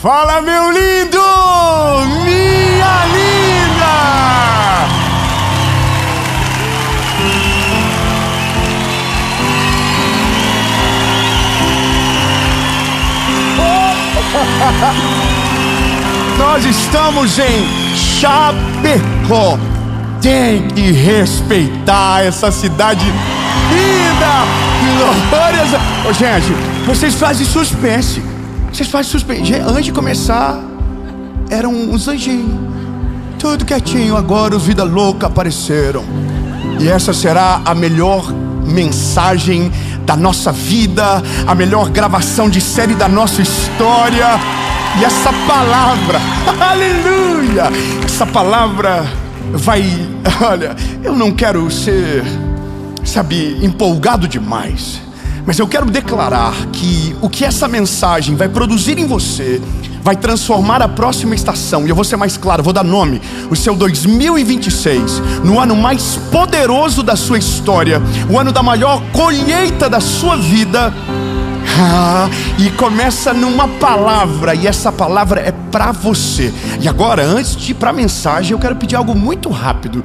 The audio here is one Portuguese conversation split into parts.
Fala, meu lindo! Minha linda! Nós estamos em Chapecó. Tem que respeitar essa cidade linda. Glórias a... Ô, gente, vocês fazem suspense. Vocês fazem suspense. Antes de começar, eram uns anjinhos. Tudo quietinho. Agora os vida louca apareceram. E essa será a melhor mensagem da nossa vida, a melhor gravação de série da nossa história. E essa palavra, aleluia, essa palavra vai, olha, eu não quero ser, empolgado demais, mas eu quero declarar que o que essa mensagem vai produzir em você vai transformar a próxima estação. E eu vou ser mais claro, vou dar nome: o seu 2026, no ano mais poderoso da sua história, o ano da maior colheita da sua vida. E começa numa palavra, e essa palavra é para você. E agora, antes de ir para a mensagem, eu quero pedir algo muito rápido.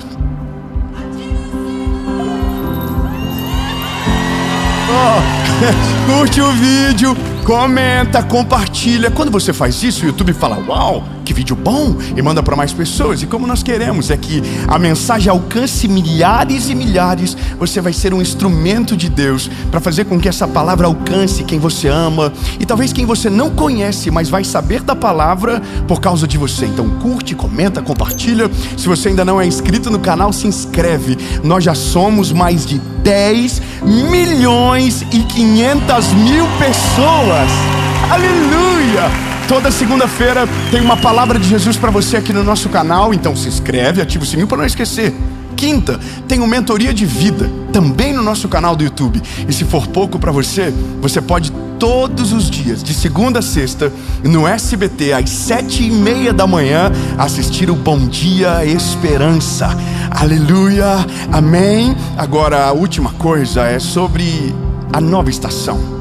Curte o vídeo, comenta, compartilha. Quando você faz isso, o YouTube fala: uau, que vídeo bom, e manda para mais pessoas. E como nós queremos é que a mensagem alcance milhares e milhares, você vai ser um instrumento de Deus para fazer com que essa palavra alcance quem você ama e talvez quem você não conhece, mas vai saber da palavra por causa de você. Então curte, comenta, compartilha. Se você ainda não é inscrito no canal, se inscreve. Nós já somos mais de 10 milhões e 500 mil pessoas. Aleluia! Toda segunda-feira tem uma palavra de Jesus para você aqui no nosso canal. Então se inscreve, ativa o sininho para não esquecer. Quinta, tem uma mentoria de vida também no nosso canal do YouTube. E se for pouco para você, você pode todos os dias, de segunda a sexta, no SBT, às 7:30 da manhã, assistir o Bom Dia Esperança. Aleluia, amém. Agora a última coisa é sobre a nova estação.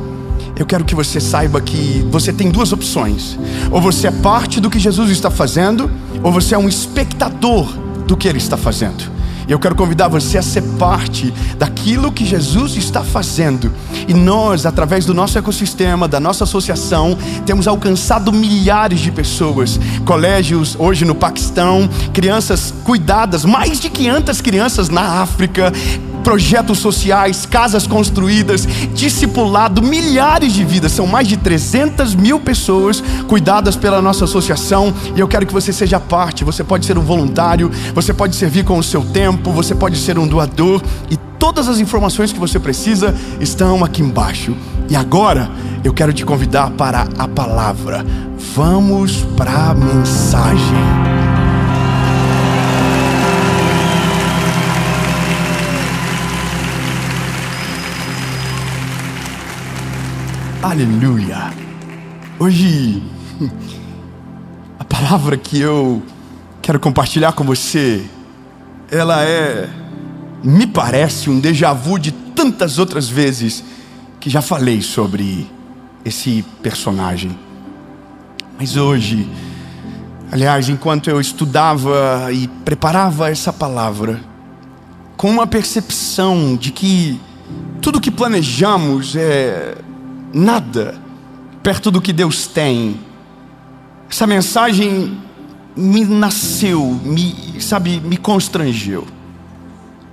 Eu quero que você saiba que você tem duas opções: ou você é parte do que Jesus está fazendo, ou você é um espectador do que Ele está fazendo. E eu quero convidar você a ser parte daquilo que Jesus está fazendo. E nós, através do nosso ecossistema, da nossa associação, temos alcançado milhares de pessoas. Colégios hoje no Paquistão, crianças cuidadas, mais de 500 crianças na África, projetos sociais, casas construídas, discipulado, milhares de vidas. São mais de 300 mil pessoas cuidadas pela nossa associação. E eu quero que você seja parte. Você pode ser um voluntário, você pode servir com o seu tempo, você pode ser um doador. E todas as informações que você precisa estão aqui embaixo. E agora eu quero te convidar para a palavra. Vamos para a mensagem. Aleluia. Hoje a palavra que eu quero compartilhar com você, ela me parece um déjà vu de tantas outras vezes que já falei sobre esse personagem. Mas hoje, aliás, enquanto eu estudava e preparava essa palavra, com uma percepção de que tudo que planejamos é nada perto do que Deus tem, essa mensagem me nasceu, me constrangeu.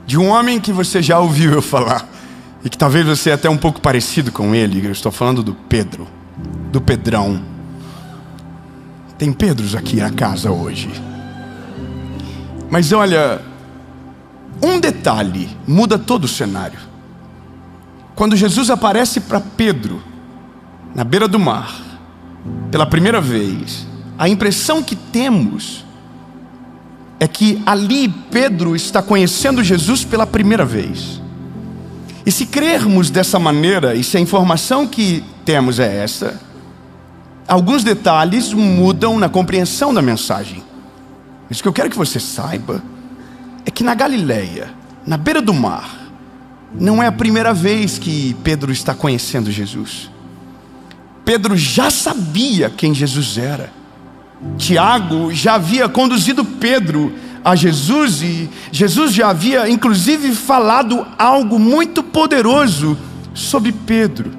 De um homem que você já ouviu eu falar, e que talvez você é até um pouco parecido com ele. Eu estou falando do Pedro, do Pedrão. Tem Pedros aqui na casa hoje. Mas olha, um detalhe muda todo o cenário. Quando Jesus aparece para Pedro na beira do mar, pela primeira vez, a impressão que temos é que ali Pedro está conhecendo Jesus pela primeira vez. E se crermos dessa maneira, e se a informação que temos é essa, alguns detalhes mudam na compreensão da mensagem. Mas o que eu quero que você saiba é que na Galileia, na beira do mar, não é a primeira vez que Pedro está conhecendo Jesus. Pedro já sabia quem Jesus era. Tiago já havia conduzido Pedro a Jesus, e Jesus já havia inclusive falado algo muito poderoso sobre Pedro.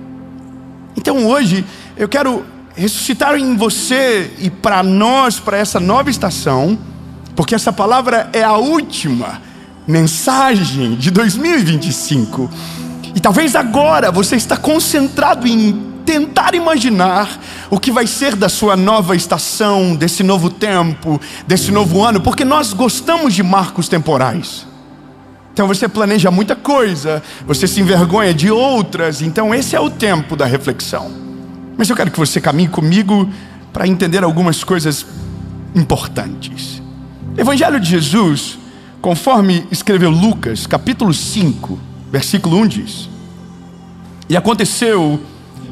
Então hoje eu quero ressuscitar em você e para nós, para essa nova estação, porque essa palavra é a última mensagem de 2025. E talvez agora você está concentrado em tentar imaginar o que vai ser da sua nova estação, desse novo tempo, desse novo ano, porque nós gostamos de marcos temporais. Então você planeja muita coisa, você se envergonha de outras, então esse é o tempo da reflexão. Mas eu quero que você caminhe comigo para entender algumas coisas importantes. Evangelho de Jesus, conforme escreveu Lucas, capítulo 5, versículo 1 diz: E aconteceu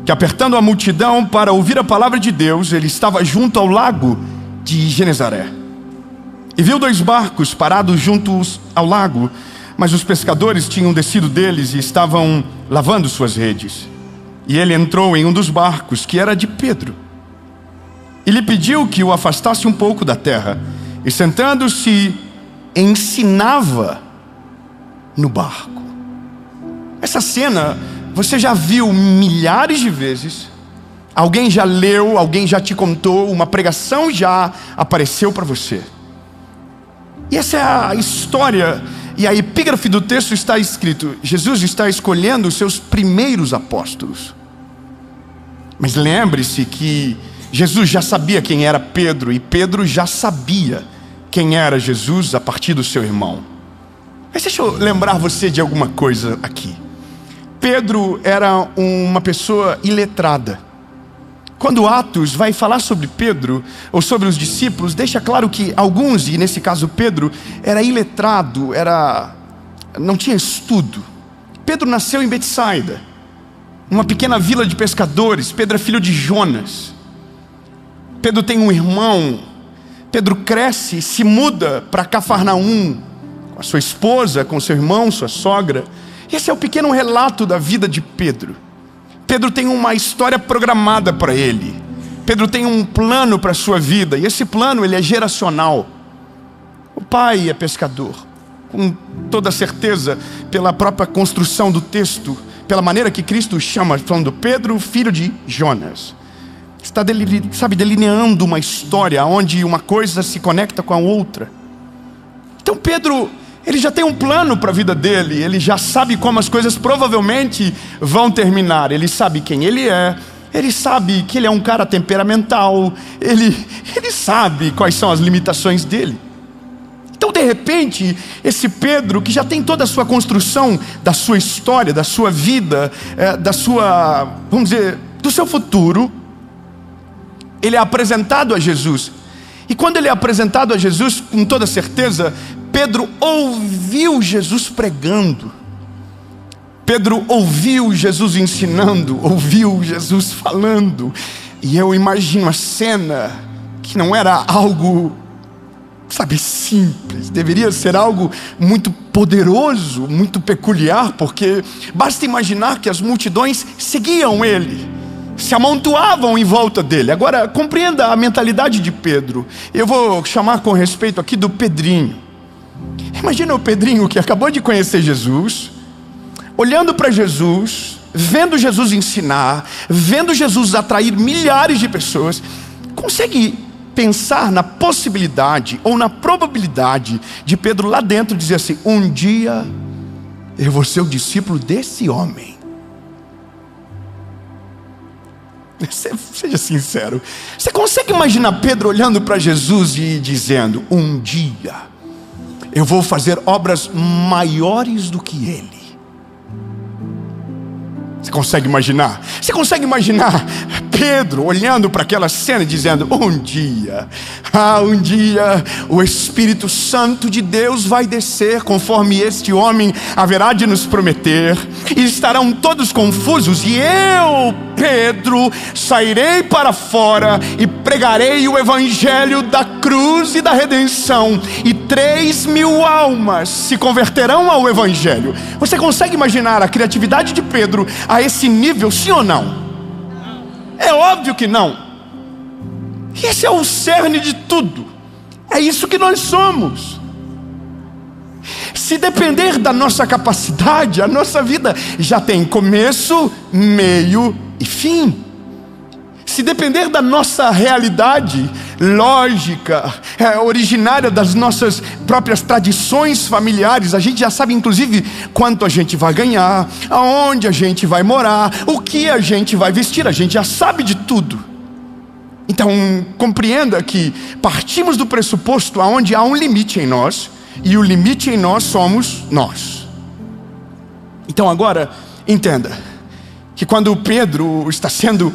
que, apertando a multidão para ouvir a palavra de Deus, ele estava junto ao lago de Genezaré. E viu 2 barcos parados juntos ao lago, mas os pescadores tinham descido deles e estavam lavando suas redes. E ele entrou em um dos barcos, que era de Pedro, e lhe pediu que o afastasse um pouco da terra. E sentando-se, ensinava no barco. Essa cena você já viu milhares de vezes. Alguém já leu, alguém já te contou, uma pregação já apareceu para você. E essa é a história, e a epígrafe do texto está escrito: Jesus está escolhendo os seus primeiros apóstolos. Mas lembre-se que Jesus já sabia quem era Pedro, e Pedro já sabia quem era Jesus a partir do seu irmão. Mas deixa eu lembrar você de alguma coisa aqui. Pedro era uma pessoa iletrada. Quando Atos vai falar sobre Pedro, ou sobre os discípulos, deixa claro que alguns, e nesse caso Pedro, era iletrado, não tinha estudo. Pedro nasceu em Betsaida, uma pequena vila de pescadores. Pedro é filho de Jonas. Pedro tem um irmão. Pedro cresce, se muda para Cafarnaum, com a sua esposa, com seu irmão, sua sogra. Esse é o pequeno relato da vida de Pedro. Pedro tem uma história programada para ele. Pedro tem um plano para a sua vida, e esse plano ele é geracional. O pai é pescador, com toda certeza, pela própria construção do texto, pela maneira que Cristo chama, falando Pedro, filho de Jonas. Está delineando uma história onde uma coisa se conecta com a outra. Então Pedro, ele já tem um plano para a vida dele. Ele já sabe como as coisas provavelmente vão terminar. Ele sabe quem ele é. Ele sabe que ele é um cara temperamental. Ele sabe quais são as limitações dele. Então de repente, esse Pedro, que já tem toda a sua construção da sua história, da sua vida, vamos dizer, do seu futuro, ele é apresentado a Jesus. E quando ele é apresentado a Jesus, com toda certeza, Pedro ouviu Jesus pregando. Pedro ouviu Jesus ensinando, ouviu Jesus falando. E eu imagino a cena, que não era algo, simples. Deveria ser algo muito poderoso, muito peculiar, porque basta imaginar que as multidões seguiam ele, se amontoavam em volta dele. Agora, compreenda a mentalidade de Pedro. Eu vou chamar com respeito aqui do Pedrinho. Imagina o Pedrinho que acabou de conhecer Jesus, olhando para Jesus, vendo Jesus ensinar, vendo Jesus atrair milhares de pessoas. Consegue pensar na possibilidade ou na probabilidade de Pedro lá dentro dizer assim: um dia eu vou ser o discípulo desse homem? Seja sincero. Você consegue imaginar Pedro olhando para Jesus e dizendo: um dia eu vou fazer obras maiores do que ele? Você consegue imaginar? Você consegue imaginar Pedro olhando para aquela cena e dizendo: um dia o Espírito Santo de Deus vai descer, conforme este homem haverá de nos prometer, e estarão todos confusos, e eu, Pedro, sairei para fora e pregarei o evangelho da cruz e da redenção, e 3.000 almas se converterão ao evangelho. Você consegue imaginar a criatividade de Pedro a esse nível, sim ou não? É óbvio que não. E esse é o cerne de tudo. É isso que nós somos. Se depender da nossa capacidade, a nossa vida já tem começo, meio e fim. Se depender da nossa realidade lógica, originária das nossas próprias tradições familiares, a gente já sabe inclusive quanto a gente vai ganhar, aonde a gente vai morar, o que a gente vai vestir, a gente já sabe de tudo. Então compreenda que partimos do pressuposto aonde há um limite em nós, e o limite em nós somos nós. Então agora entenda que quando Pedro está sendo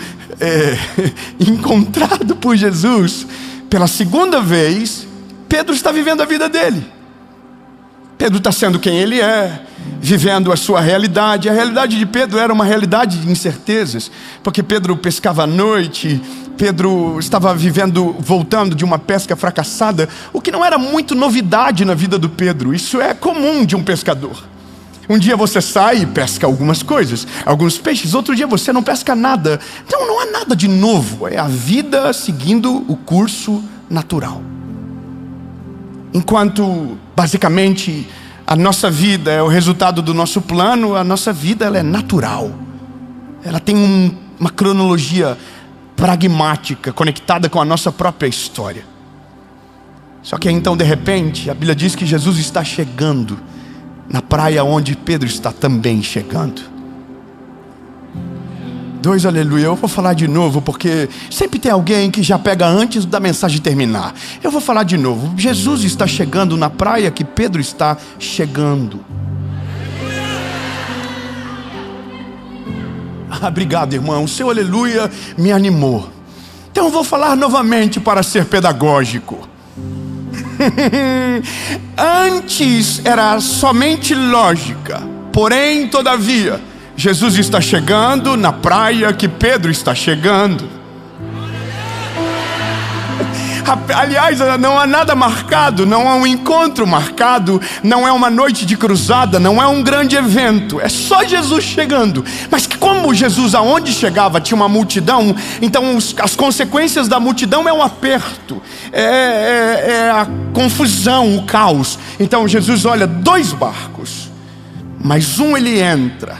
encontrado por Jesus pela segunda vez, Pedro está vivendo a vida dele. Pedro está sendo quem ele é, vivendo a sua realidade. A realidade de Pedro era uma realidade de incertezas, porque Pedro pescava à noite, Pedro estava voltando de uma pesca fracassada, o que não era muito novidade na vida do Pedro. Isso é comum de um pescador. Um dia você sai e pesca algumas coisas, alguns peixes, outro dia você não pesca nada. Então não há nada de novo, é a vida seguindo o curso natural. Enquanto basicamente a nossa vida é o resultado do nosso plano, a nossa vida ela é natural. Ela tem uma cronologia pragmática, conectada com a nossa própria história. Só que então de repente a Bíblia diz que Jesus está chegando na praia onde Pedro está também chegando. Dois aleluia. Eu vou falar de novo, porque sempre tem alguém que já pega antes da mensagem terminar. Eu vou falar de novo. Jesus está chegando na praia que Pedro está chegando. Obrigado, irmão. O seu aleluia me animou. Então eu vou falar novamente para ser pedagógico. Antes era somente lógica, porém, todavia, Jesus está chegando na praia que Pedro está chegando. Aliás, não há nada marcado, não há um encontro marcado, não é uma noite de cruzada, não é um grande evento, é só Jesus chegando. Mas como Jesus aonde chegava tinha uma multidão, então as consequências da multidão é o aperto, é a confusão, o caos. Então Jesus olha 2 barcos, mas um ele entra.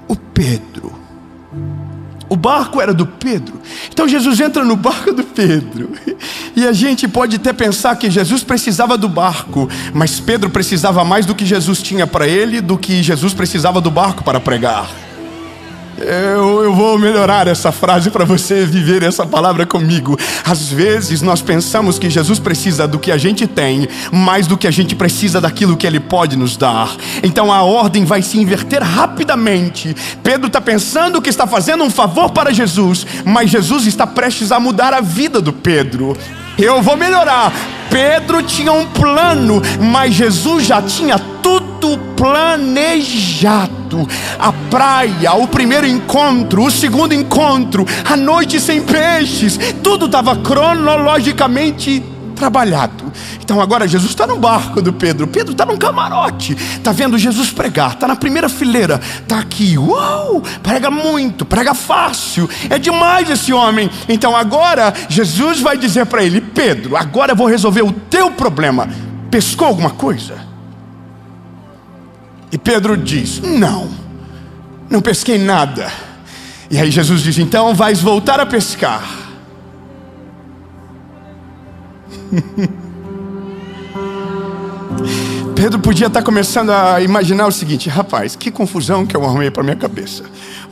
O Pedro. O barco era do Pedro. Então Jesus entra no barco do Pedro. E a gente pode até pensar que Jesus precisava do barco, mas Pedro precisava mais do que Jesus tinha para ele, do que Jesus precisava do barco para pregar. Eu vou melhorar essa frase para você viver essa palavra comigo. Às vezes nós pensamos que Jesus precisa do que a gente tem, mais do que a gente precisa daquilo que Ele pode nos dar. Então a ordem vai se inverter rapidamente. Pedro está pensando que está fazendo um favor para Jesus, mas Jesus está prestes a mudar a vida do Pedro. Eu vou melhorar. Pedro tinha um plano, mas Jesus já tinha tudo planejado. A praia, o primeiro encontro, o segundo encontro, a noite sem peixes, tudo estava cronologicamente trabalhado. Então agora Jesus está no barco do Pedro. Pedro está num camarote, está vendo Jesus pregar, está na primeira fileira, está aqui, uau, prega muito, prega fácil, é demais esse homem. Então agora Jesus vai dizer para ele: Pedro, agora eu vou resolver o teu problema. Pescou alguma coisa? E Pedro diz: não pesquei nada. E aí Jesus diz: então vais voltar a pescar. Pedro podia estar começando a imaginar o seguinte: rapaz, que confusão que eu arrumei para minha cabeça.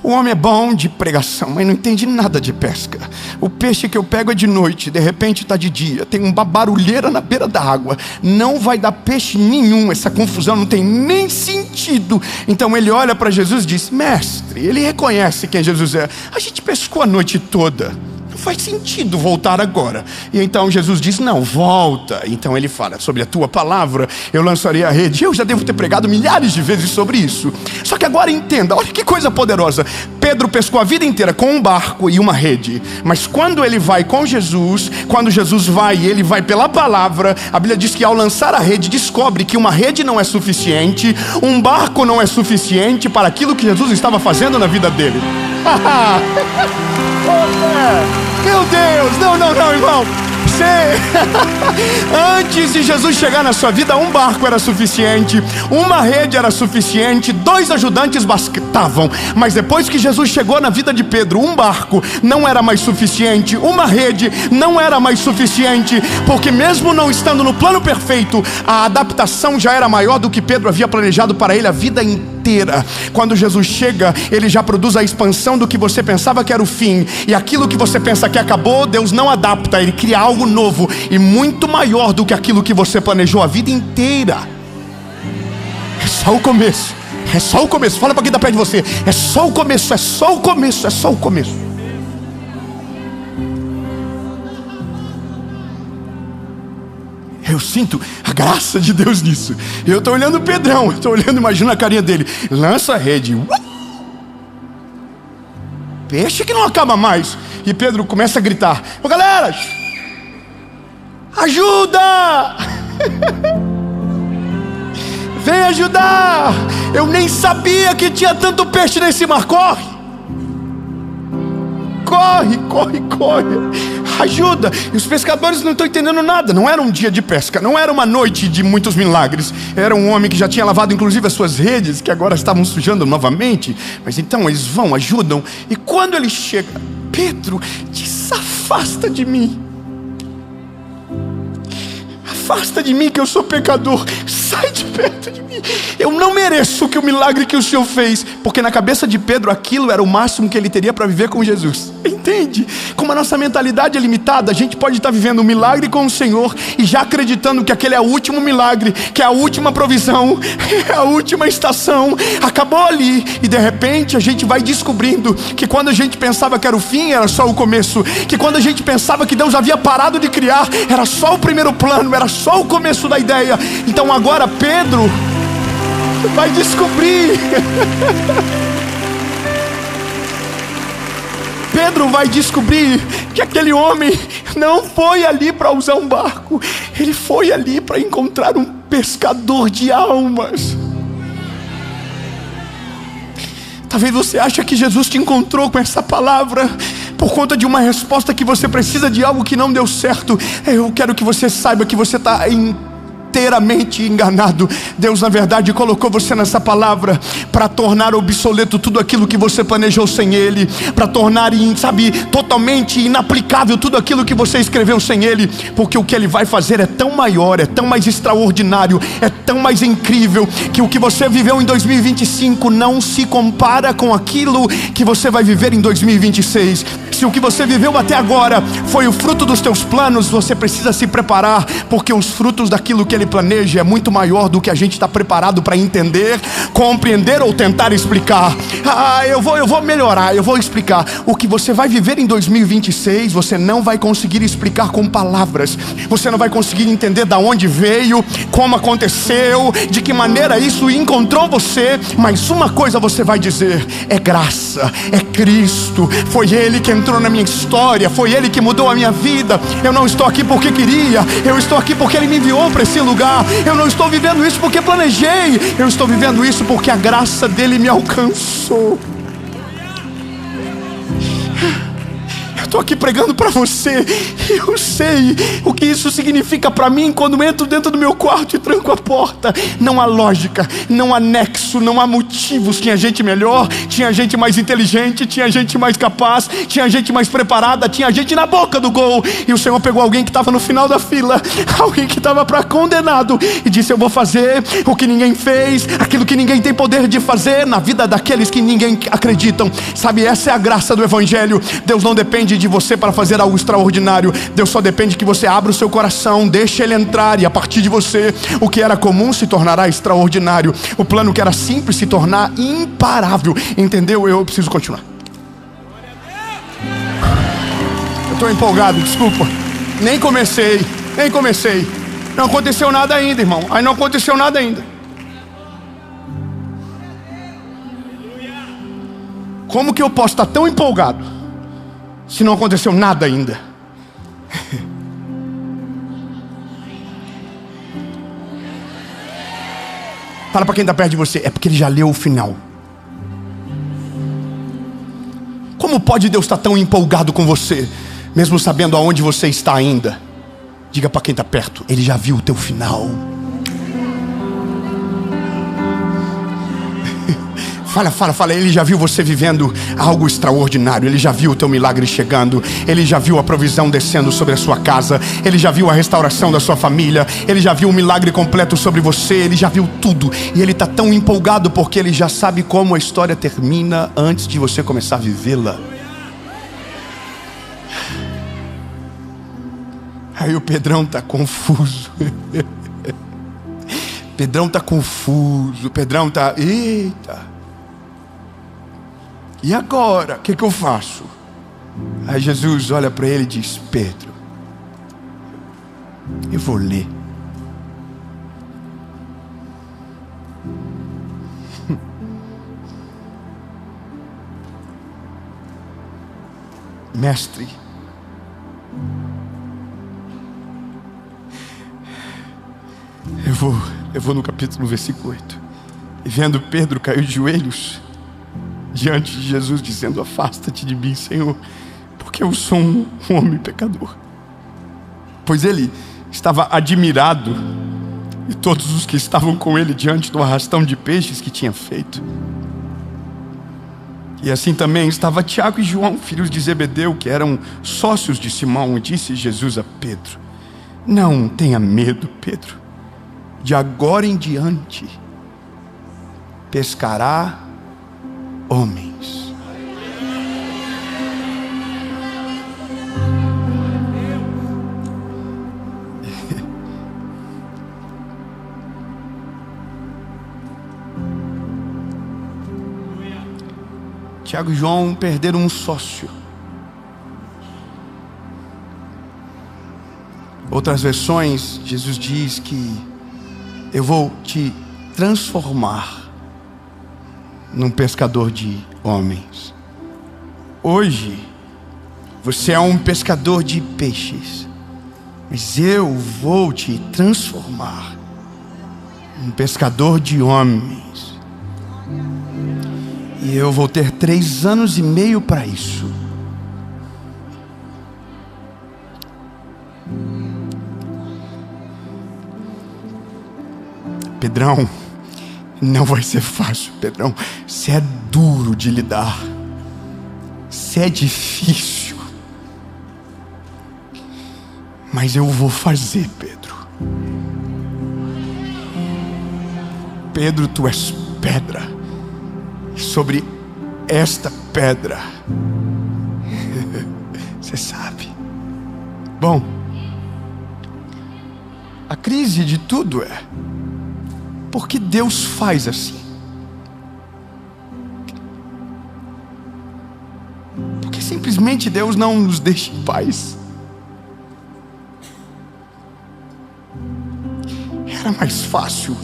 O homem é bom de pregação, mas não entende nada de pesca. O peixe que eu pego é de noite, de repente está de dia, tem uma barulheira na beira da água, não vai dar peixe nenhum, essa confusão não tem nem sentido. Então ele olha para Jesus e diz: mestre, ele reconhece quem Jesus é. A gente pescou a noite toda, não faz sentido voltar agora. E então Jesus diz, não, volta. Então ele fala, sobre a tua palavra eu lançarei a rede. Eu já devo ter pregado milhares de vezes sobre isso. Só que agora entenda, olha que coisa poderosa. Pedro pescou a vida inteira com um barco e uma rede. Mas quando ele vai com Jesus, quando Jesus vai e ele vai pela palavra, a Bíblia diz que ao lançar a rede, descobre que uma rede não é suficiente, um barco não é suficiente para aquilo que Jesus estava fazendo na vida dele. Meu Deus, não, irmão. Antes de Jesus chegar na sua vida, um barco era suficiente, uma rede era suficiente, 2 ajudantes bastavam. Mas depois que Jesus chegou na vida de Pedro, um barco não era mais suficiente, uma rede não era mais suficiente, porque mesmo não estando no plano perfeito, a adaptação já era maior do que Pedro havia planejado para ele a vida inteira. Quando Jesus chega, ele já produz a expansão do que você pensava que era o fim, e aquilo que você pensa que acabou, Deus não adapta, ele cria algo novo e muito maior do que aquilo que você planejou a vida inteira. É só o começo, é só o começo. Fala para quem está perto de você, é só o começo, é só o começo, é só o começo. Eu sinto a graça de Deus nisso. Eu estou olhando o Pedrão, eu estou olhando, imagina a carinha dele. Lança a rede, peixe que não acaba mais. E Pedro começa a gritar, ô galera, ajuda! Vem ajudar! Eu nem sabia que tinha tanto peixe nesse mar. Corre! Ajuda! E os pescadores não estão entendendo nada. Não era um dia de pesca, não era uma noite de muitos milagres. Era um homem que já tinha lavado inclusive as suas redes, que agora estavam sujando novamente. Mas então eles vão, ajudam. E quando ele chega, Pedro diz, afasta de mim. Afasta de mim que eu sou pecador. Sai de perto de mim. Eu não mereço que o milagre que o Senhor fez. Porque na cabeça de Pedro aquilo era o máximo que ele teria para viver com Jesus. Entende? Como a nossa mentalidade é limitada, a gente pode estar vivendo um milagre com o Senhor e já acreditando que aquele é o último milagre, que é a última provisão, é a última estação, acabou ali. E de repente a gente vai descobrindo que quando a gente pensava que era o fim, era só o começo. Que quando a gente pensava que Deus havia parado de criar, era só o primeiro plano, era só o começo da ideia. Então agora Pedro vai descobrir. Pedro vai descobrir que aquele homem não foi ali para usar um barco, ele foi ali para encontrar um pescador de almas. Talvez você ache que Jesus te encontrou com essa palavra por conta de uma resposta que você precisa de algo que não deu certo. Eu quero que você saiba que você está inteiramente enganado. Deus na verdade colocou você nessa palavra para tornar obsoleto tudo aquilo que você planejou sem Ele, para tornar, totalmente inaplicável tudo aquilo que você escreveu sem Ele, porque o que Ele vai fazer é tão maior, é tão mais extraordinário, é tão mais incrível, que o que você viveu em 2025 não se compara com aquilo que você vai viver em 2026. Se o que você viveu até agora foi o fruto dos teus planos, você precisa se preparar, porque os frutos daquilo que Ele planeja é muito maior do que a gente está preparado para entender, compreender ou tentar explicar. Eu vou melhorar, eu vou explicar. O que você vai viver em 2026, você não vai conseguir explicar com palavras. Você não vai conseguir entender de onde veio, como aconteceu, de que maneira isso encontrou você. Mas uma coisa você vai dizer: é graça, é Cristo. Foi Ele que entrou na minha história, foi Ele que mudou a minha vida. Eu não estou aqui porque queria, eu estou aqui porque Ele me enviou para esse lugar. Eu não estou vivendo isso porque planejei, eu estou vivendo isso porque a graça dele me alcançou. Estou aqui pregando para você. Eu sei o que isso significa para mim quando entro dentro do meu quarto e tranco a porta. Não há lógica, não há nexo, não há motivos. Tinha gente melhor, tinha gente mais inteligente, tinha gente mais capaz, tinha gente mais preparada, tinha gente na boca do gol. E o Senhor pegou alguém que estava no final da fila, alguém que estava para condenado, e disse: eu vou fazer o que ninguém fez, aquilo que ninguém tem poder de fazer na vida daqueles que ninguém acreditam. Sabe, essa é a graça do Evangelho. Deus não depende de você para fazer algo extraordinário. Deus só depende que você abra o seu coração, deixe Ele entrar, e a partir de você, o que era comum se tornará extraordinário. O plano que era simples se tornar imparável. Entendeu? Eu preciso continuar. tô empolgado, desculpa. Nem comecei. Não aconteceu nada ainda, irmão. Aí não aconteceu nada ainda. Como que eu posso estar tão empolgado se não aconteceu nada ainda? Fala para quem está perto de você, é porque ele já leu o final. Como pode Deus estar tão empolgado com você, mesmo sabendo aonde você está ainda? Diga para quem está perto, ele já viu o teu final. Fala, ele já viu você vivendo algo extraordinário. Ele já viu o teu milagre chegando. Ele já viu a provisão descendo sobre a sua casa. Ele já viu a restauração da sua família. Ele já viu o milagre completo sobre você. Ele já viu tudo. E ele está tão empolgado porque ele já sabe como a história termina antes de você começar a vivê-la. Aí o Pedrão está confuso. Pedrão está... Eita! E agora? O que eu faço? Aí Jesus olha para ele e diz: Pedro, eu vou ler. Mestre, eu vou no capítulo, versículo 8. E vendo Pedro, caiu de joelhos diante de Jesus, dizendo: afasta-te de mim, Senhor, porque eu sou um homem pecador. Pois ele estava admirado, e todos os que estavam com ele, diante do arrastão de peixes que tinha feito. E assim também estava Tiago e João, filhos de Zebedeu, que eram sócios de Simão. E disse Jesus a Pedro: não tenha medo, Pedro, de agora em diante pescará homens. Tiago e João perderam um sócio. Outras versões, Jesus diz que eu vou te transformar num pescador de homens. Hoje você é um pescador de peixes, mas eu vou te transformar num pescador de homens. E eu vou ter 3 anos e meio para isso. Pedrão, não vai ser fácil, Pedrão. Você é duro de lidar. Você é difícil. Mas eu vou fazer, Pedro. Pedro, tu és pedra. E sobre esta pedra, você sabe. Bom, a crise de tudo é: por que Deus faz assim? Porque simplesmente Deus não nos deixa em paz. Era mais fácil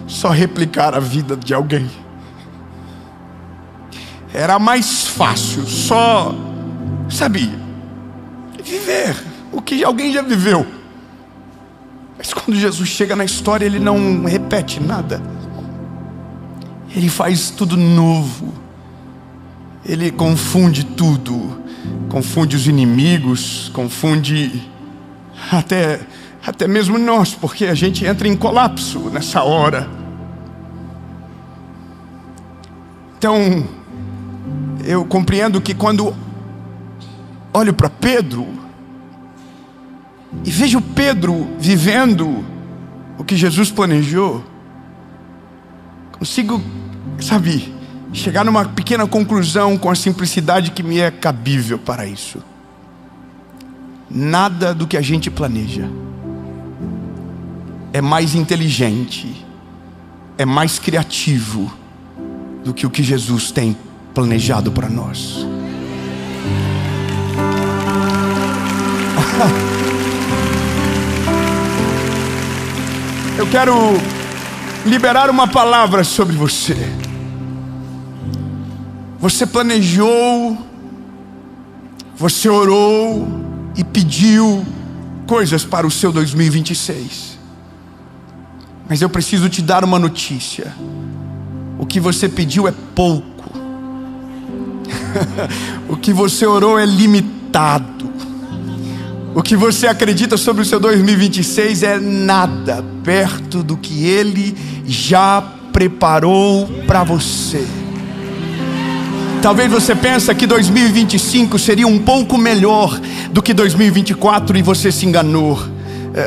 só replicar a vida de alguém. Era mais fácil só, viver o que alguém já viveu. Mas quando Jesus chega na história, ele não repete nada. Ele faz tudo novo. Ele confunde tudo. Confunde os inimigos, confunde até mesmo nós, porque a gente entra em colapso nessa hora. Então, eu compreendo que quando olho para Pedro e vejo Pedro vivendo o que Jesus planejou, consigo, chegar numa pequena conclusão com a simplicidade que me é cabível para isso. Nada do que a gente planeja é mais inteligente, é mais criativo do que o que Jesus tem planejado para nós. Eu quero liberar uma palavra sobre você. Você planejou, você orou e pediu coisas para o seu 2026. Mas eu preciso te dar uma notícia. O que você pediu é pouco. O que você orou é limitado. O que você acredita sobre o seu 2026 é nada perto do que Ele já preparou para você. Talvez você pense que 2025 seria um pouco melhor do que 2024 e você se enganou.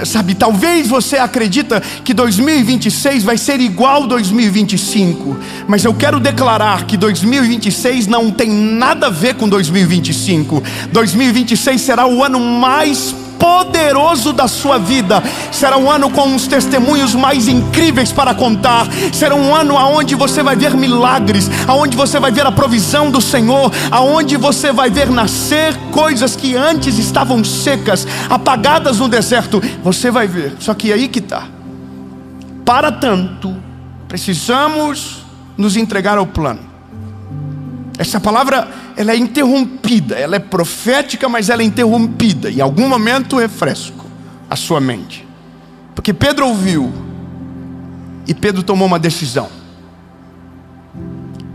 Sabe, talvez você acredita que 2026 vai ser igual 2025, mas eu quero declarar que 2026 não tem nada a ver com 2025. 2026 será o ano mais poderoso da sua vida. Será um ano com os testemunhos mais incríveis para contar. Será um ano onde você vai ver milagres, onde você vai ver a provisão do Senhor, onde você vai ver nascer coisas que antes estavam secas, apagadas no deserto. Você vai ver. Só que aí que está. Para tanto, precisamos nos entregar ao plano. Essa palavra, ela é interrompida, ela é profética, mas ela é interrompida. Em algum momento refresco a sua mente. Porque Pedro ouviu e Pedro tomou uma decisão.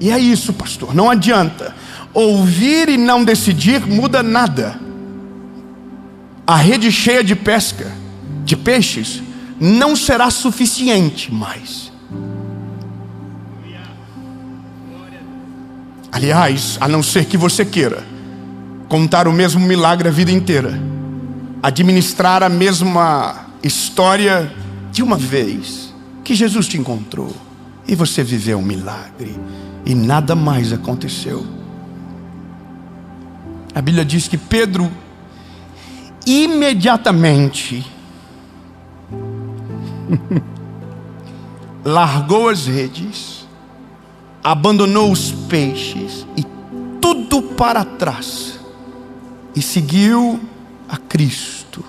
E é isso, pastor, não adianta. Ouvir e não decidir muda nada. A rede cheia de pesca, de peixes, não será suficiente mais. Aliás, a não ser que você queira contar o mesmo milagre a vida inteira, administrar a mesma história de uma vez que Jesus te encontrou e você viveu um milagre e nada mais aconteceu. A Bíblia diz que Pedro imediatamente largou as redes, abandonou os peixes e tudo para trás e seguiu a Cristo.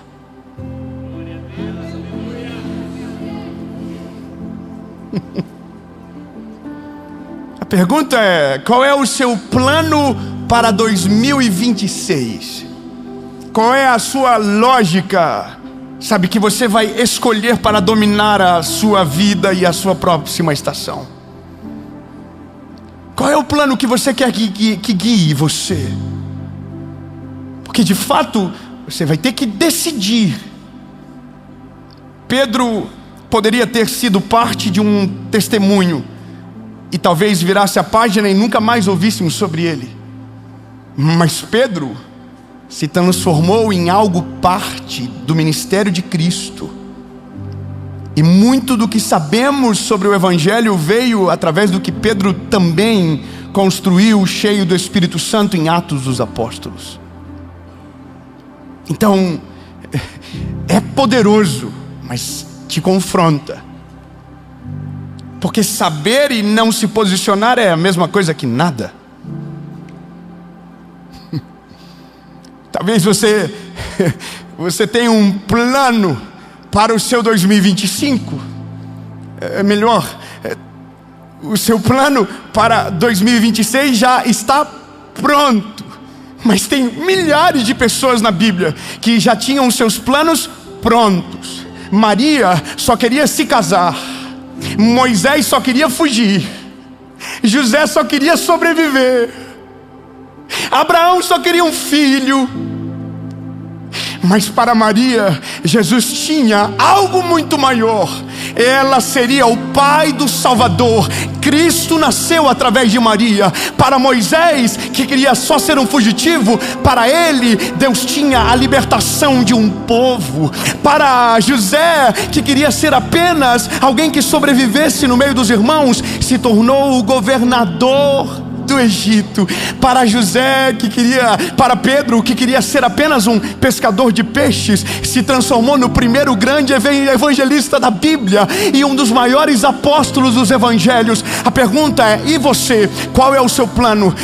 A pergunta é: qual é o seu plano para 2026? Qual é a sua lógica, sabe, que você vai escolher para dominar a sua vida e a sua próxima estação? Qual é o plano que você quer que guie você? Porque de fato você vai ter que decidir. Pedro poderia ter sido parte de um testemunho e talvez virasse a página e nunca mais ouvíssemos sobre ele. Mas Pedro se transformou em algo parte do ministério de Cristo. E muito do que sabemos sobre o Evangelho veio através do que Pedro também construiu, cheio do Espírito Santo, em Atos dos Apóstolos. Então, é poderoso, mas te confronta. Porque saber e não se posicionar é a mesma coisa que nada. Talvez você tenha um plano para o seu 2025, melhor, o seu plano para 2026 já está pronto. Mas tem milhares de pessoas na Bíblia que já tinham seus planos prontos. Maria só queria se casar, Moisés só queria fugir, José só queria sobreviver, Abraão só queria um filho. Mas para Maria, Jesus tinha algo muito maior. Ela seria o pai do Salvador. Cristo nasceu através de Maria. Para Moisés, que queria só ser um fugitivo, para ele, Deus tinha a libertação de um povo. Para José, que queria ser apenas alguém que sobrevivesse no meio dos irmãos, se tornou o governador do Egito, para José para Pedro, que queria ser apenas um pescador de peixes, se transformou no primeiro grande evangelista da Bíblia e um dos maiores apóstolos dos evangelhos. A pergunta é: e você? Qual é o seu plano?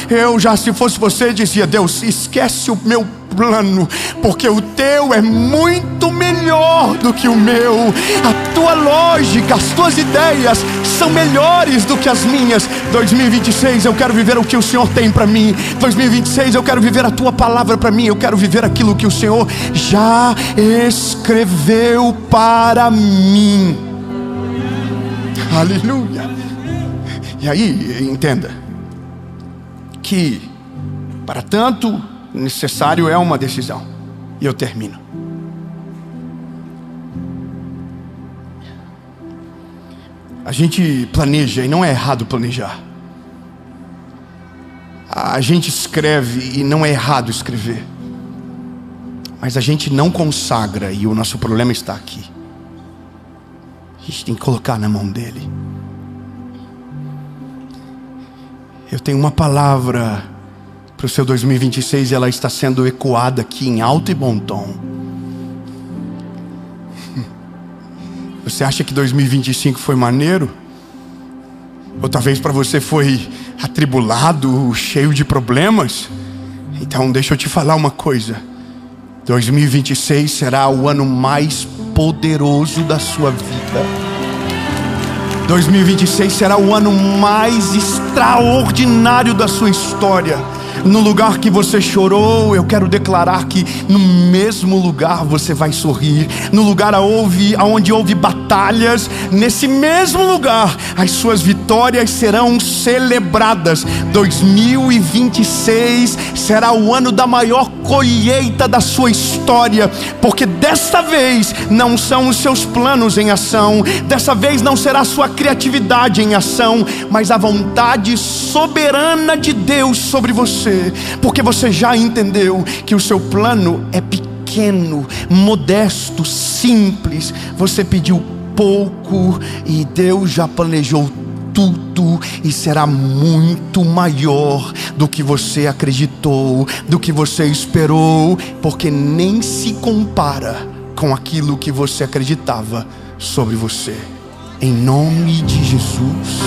Se fosse você, dizia: Deus, esquece o meu plano, porque o teu é muito melhor do que o meu. A tua lógica, as tuas ideias são melhores do que as minhas. 2026 eu quero viver o que o Senhor tem para mim. 2026 eu quero viver a tua palavra para mim. Eu quero viver aquilo que o Senhor já escreveu para mim. Aleluia. E aí, entenda que para tanto necessário é uma decisão. E eu termino. A gente planeja, e não é errado planejar. A gente escreve, e não é errado escrever. Mas a gente não consagra, e o nosso problema está aqui. A gente tem que colocar na mão dele. Eu tenho uma palavra para o seu 2026, e ela está sendo ecoada aqui em alto e bom tom. Você acha que 2025 foi maneiro? Ou talvez para você foi atribulado, cheio de problemas? Então deixa eu te falar uma coisa: 2026 será o ano mais poderoso da sua vida. 2026 será o ano mais extraordinário da sua história. No lugar que você chorou, eu quero declarar que no mesmo lugar você vai sorrir. No lugar onde houve batalhas, nesse mesmo lugar as suas vitórias serão celebradas. 2026 será o ano da maior colheita da sua história, porque desta vez não são os seus planos em ação, dessa vez não será a sua criatividade em ação, mas a vontade soberana de Deus sobre você. Porque você já entendeu que o seu plano é pequeno, modesto, simples. Você pediu pouco e Deus já planejou tudo, e será muito maior do que você acreditou, do que você esperou, porque nem se compara com aquilo que você acreditava sobre você. Em nome de Jesus.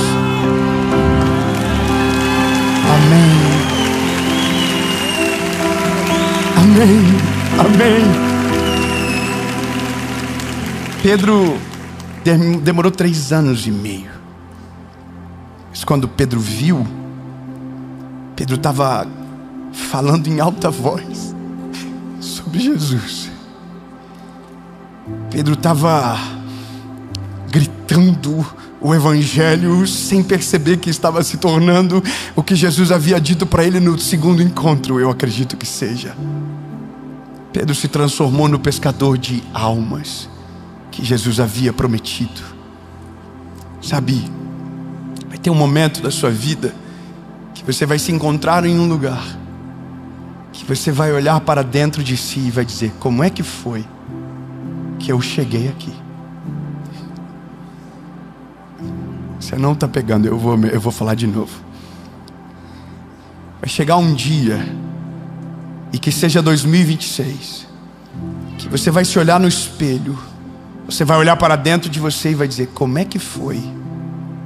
Amém. Amém, amém. Pedro demorou 3 anos e meio. Mas quando Pedro viu, Pedro estava falando em alta voz sobre Jesus. Pedro estava gritando o evangelho sem perceber que estava se tornando o que Jesus havia dito para ele no segundo encontro. Eu acredito que seja. Pedro se transformou no pescador de almas que Jesus havia prometido. Sabe, vai ter um momento da sua vida que você vai se encontrar em um lugar que você vai olhar para dentro de si e vai dizer: como é que foi que eu cheguei aqui? Você não está pegando, eu vou falar de novo. Vai chegar um dia, e que seja 2026, que você vai se olhar no espelho, você vai olhar para dentro de você e vai dizer: como é que foi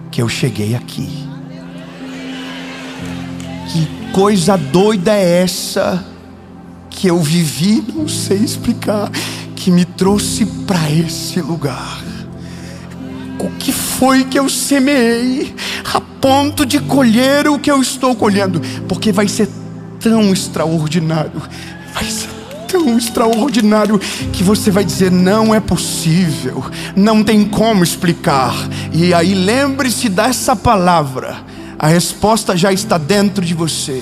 que eu cheguei aqui? Que coisa doida é essa que eu vivi, não sei explicar, que me trouxe para esse lugar? O que foi que eu semeei a ponto de colher o que eu estou colhendo? Porque vai ser tão extraordinário, vai ser tão extraordinário que você vai dizer: não é possível, não tem como explicar. E aí lembre-se dessa palavra, a resposta já está dentro de você: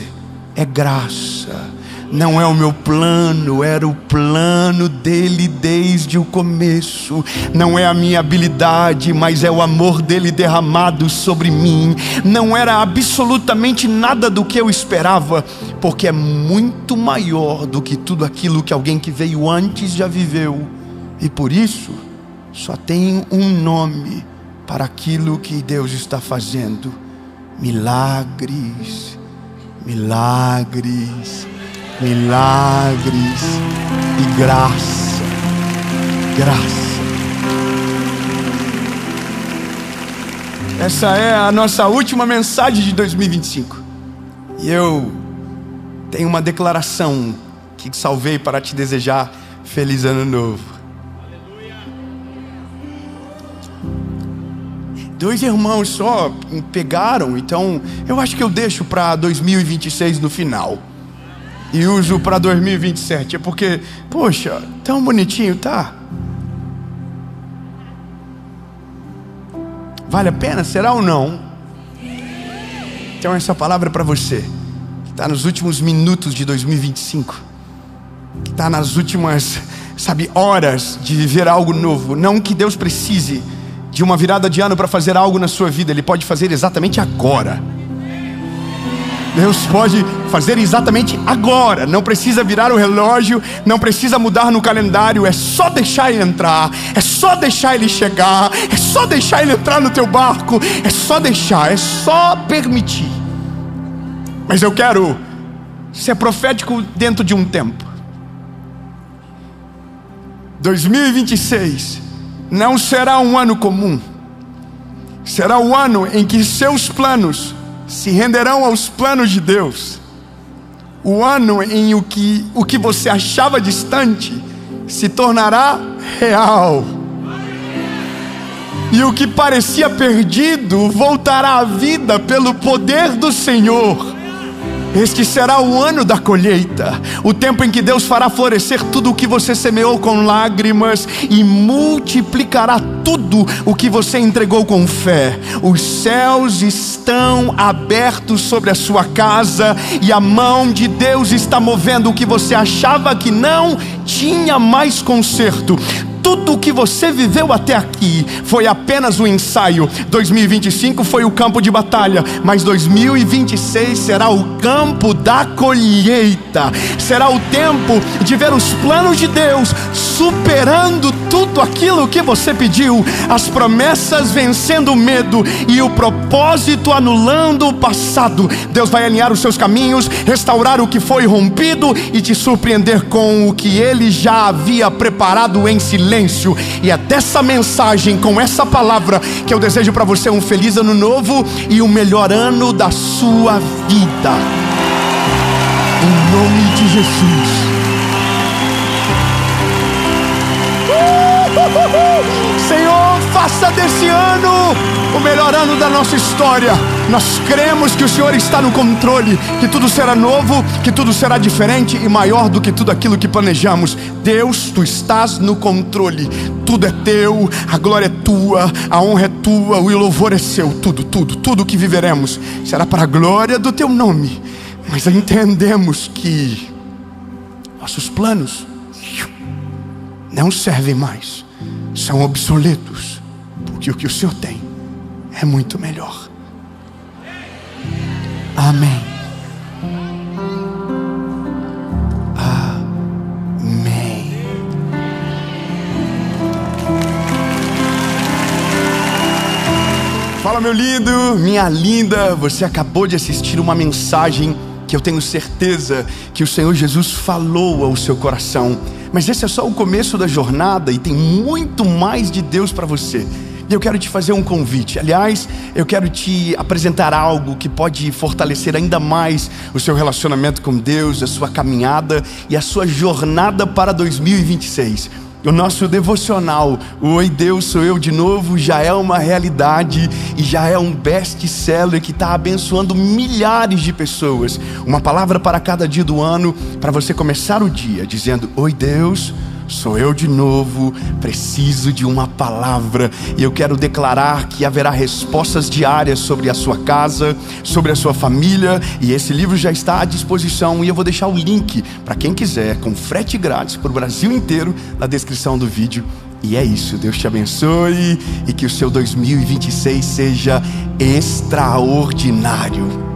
é graça. Não é o meu plano, era o plano dele desde o começo. Não é a minha habilidade, mas é o amor dele derramado sobre mim. Não era absolutamente nada do que eu esperava, porque é muito maior do que tudo aquilo que alguém que veio antes já viveu. E por isso, só tem um nome para aquilo que Deus está fazendo: milagres milagres, milagres e graça, graça. Essa é a nossa última mensagem de 2025. E eu tenho uma declaração que salvei para te desejar feliz ano novo. Dois irmãos só pegaram, então eu acho que eu deixo para 2026 no final e uso para 2027. É porque, poxa, tão bonitinho, tá? Vale a pena? Será ou não? Então essa palavra é para você que está nos últimos minutos de 2025, que está nas últimas, horas de viver algo novo. Não que Deus precise de uma virada de ano para fazer algo na sua vida. Ele pode fazer exatamente agora. Deus pode fazer exatamente agora. Não precisa virar o relógio, não precisa mudar no calendário. É só deixar Ele entrar, é só deixar Ele chegar, é só deixar Ele entrar no teu barco. É só deixar, é só permitir. Mas eu quero ser profético dentro de um tempo. 2026 não será um ano comum. Será o ano em que seus planos se renderão aos planos de Deus. O ano em o que você achava distante se tornará real. E o que parecia perdido voltará à vida pelo poder do Senhor. Este será o ano da colheita, o tempo em que Deus fará florescer tudo o que você semeou com lágrimas e multiplicará tudo o que você entregou com fé. Os céus estão abertos sobre a sua casa e a mão de Deus está movendo o que você achava que não tinha mais conserto. Tudo o que você viveu até aqui foi apenas um ensaio. 2025 foi o campo de batalha, mas 2026 será o campo da colheita. Será o tempo de ver os planos de Deus superando tudo aquilo que você pediu, as promessas vencendo o medo e o propósito anulando o passado. Deus vai alinhar os seus caminhos, restaurar o que foi rompido e te surpreender com o que Ele já havia preparado em silêncio. E é dessa mensagem, com essa palavra, que eu desejo para você um feliz ano novo e o melhor ano da sua vida, em nome de Jesus. Senhor, faça desse ano o melhor ano da nossa história. Nós cremos que o Senhor está no controle, que tudo será novo, que tudo será diferente e maior do que tudo aquilo que planejamos. Deus, Tu estás no controle. Tudo é Teu, a glória é Tua, a honra é Tua, o louvor é Seu. Tudo que viveremos será para a glória do Teu nome. Mas entendemos que nossos planos não servem mais, são obsoletos, porque o que o Senhor tem é muito melhor. Amém. Amém. Fala, meu lindo, minha linda. Você acabou de assistir uma mensagem que eu tenho certeza que o Senhor Jesus falou ao seu coração. Mas esse é só o começo da jornada e tem muito mais de Deus para você. E eu quero te fazer um convite. Aliás, eu quero te apresentar algo que pode fortalecer ainda mais o seu relacionamento com Deus, a sua caminhada e a sua jornada para 2026. O nosso devocional, o Oi Deus, Sou Eu de Novo, já é uma realidade e já é um best-seller que está abençoando milhares de pessoas. Uma palavra para cada dia do ano, para você começar o dia dizendo: Oi Deus, sou eu de novo, preciso de uma palavra. E eu quero declarar que haverá respostas diárias sobre a sua casa, sobre a sua família. E esse livro já está à disposição. E eu vou deixar o link para quem quiser, com frete grátis para o Brasil inteiro, na descrição do vídeo. E é isso, Deus te abençoe e que o seu 2026 seja extraordinário.